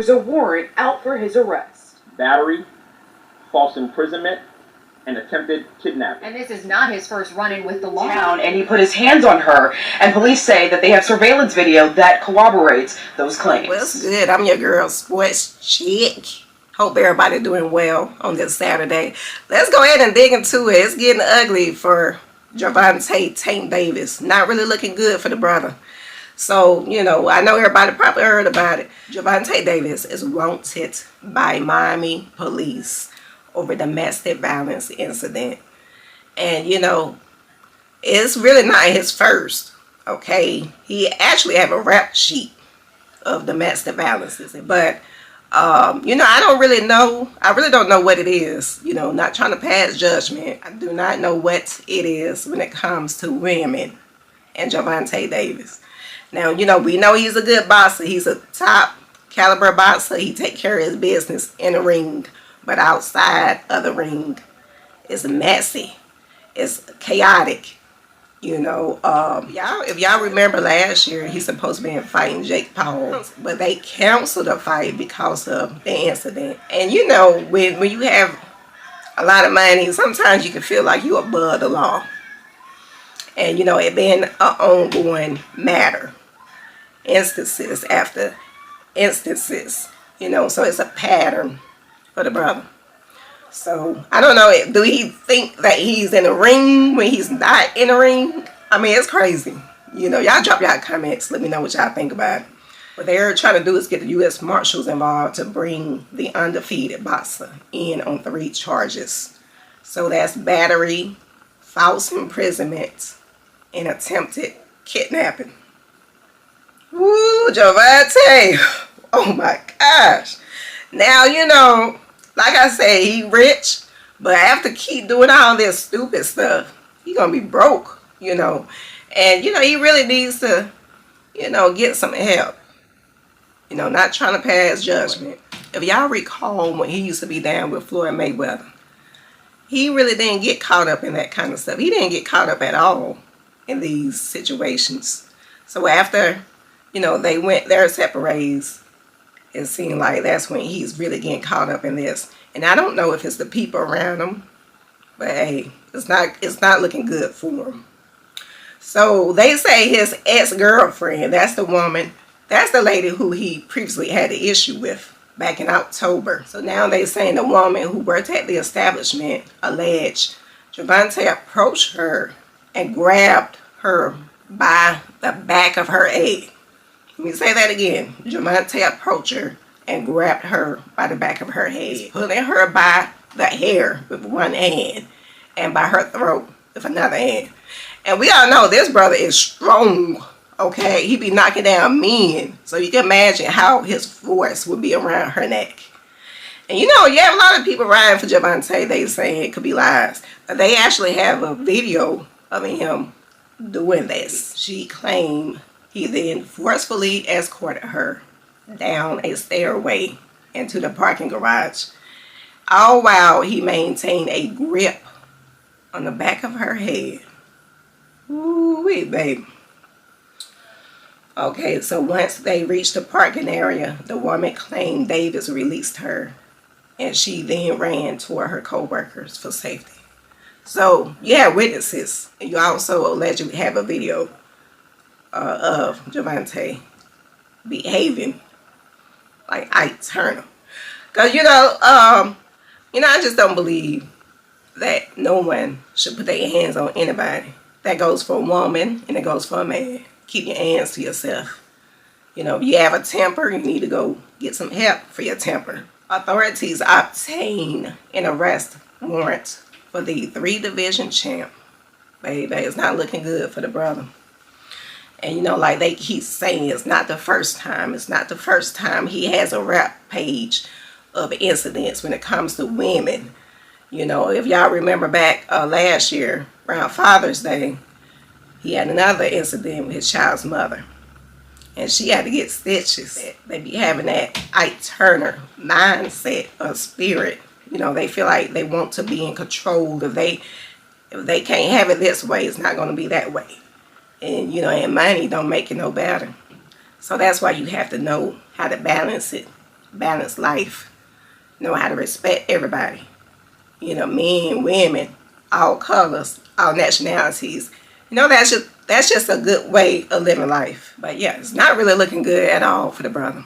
There's a warrant out for his arrest. Battery, false imprisonment, and attempted kidnapping. And this is not his first run-in with the law. And he put his hands on her, and police say that they have surveillance video that corroborates those claims. Well, it's good. I'm your girl, Sports Chick. Hope everybody doing well on this Saturday. Let's go ahead and dig into it. It's getting ugly for Gervonta Davis. Not really looking good for the brother. So, you know, I know everybody probably heard about it. Gervonta Davis is wanted by Miami police over domestic violence incident. And, you know, it's really not his first, okay? He actually have a rap sheet of domestic violence. But, you know, I really don't know what it is. You know, not trying to pass judgment. I do not know what it is when it comes to women and Gervonta Davis. Now, you know, we know he's a good boxer. He's a top caliber boxer. He take care of his business in the ring. But outside of the ring, it's messy. It's chaotic. You know, if y'all remember last year, he's supposed to be fighting Jake Paul. But they canceled the fight because of the incident. And, you know, when you have a lot of money, sometimes you can feel like you're above the law. And, you know, it been an ongoing matter. Instances after instances. You know, so it's a pattern for the brother. So, I don't know, do he think that he's in the ring when he's not in the ring? I mean, it's crazy. You know, y'all drop y'all comments. Let me know what y'all think about it. What they're trying to do is get the U.S. Marshals involved to bring the undefeated boxer in on 3 charges. So, that's battery, false imprisonment, and attempted kidnapping. Woo, Gervonta. Oh, my gosh. Now, you know, like I said, he rich, but after keep doing all this stupid stuff, he gonna be broke, you know. And, you know, he really needs to, you know, get some help. You know, not trying to pass judgment. If y'all recall when he used to be down with Floyd Mayweather, he really didn't get caught up in that kind of stuff. He didn't get caught up at all in these situations. So after, you know, they went their separate ways, it seemed like that's when he's really getting caught up in this. And I don't know if it's the people around him, but hey, it's not looking good for him. So they say his ex-girlfriend, that's the woman, that's the lady who he previously had an issue with back in October. So now they saying the woman who worked at the establishment alleged Gervonta approached her and grabbed her by the back of her head. Let me say that again. Gervonta approached her and grabbed her by the back of her head, pulling her by the hair with one hand and by her throat with another hand. And we all know this brother is strong, okay? He be knocking down men. So you can imagine how his force would be around her neck. And you know, you have a lot of people riding for Gervonta. They saying it could be lies. But they actually have a video of him doing this. She claimed he then forcefully escorted her down a stairway into the parking garage, all while he maintained a grip on the back of her head. Ooh-wee, baby. Okay, so once they reached the parking area, the woman claimed Davis released her, and she then ran toward her co-workers for safety. So, you have witnesses, and you also allegedly have a video of Gervonta behaving like Ike Turner. Because, you know, I just don't believe that no one should put their hands on anybody. That goes for a woman and it goes for a man. Keep your hands to yourself. You know, if you have a temper, you need to go get some help for your temper. Authorities obtained an arrest warrant for the 3-division champ. Baby, it's not looking good for the brother. And, you know, like they keep saying, it's not the first time. It's not the first time he has a rap page of incidents when it comes to women. You know, if y'all remember back last year, around Father's Day, he had another incident with his child's mother. And she had to get stitches. They be having that Ike Turner mindset or spirit. You know, they feel like they want to be in control. If they can't have it this way, it's not going to be that way. And, you know, and money don't make it no better. So that's why you have to know how to balance it balanced life. Know how to respect everybody. You know, men, women, all colors, all nationalities. You know, that's just a good way of living life. But yeah, it's not really looking good at all for the brother.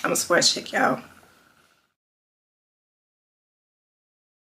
I'm a sports chick, y'all.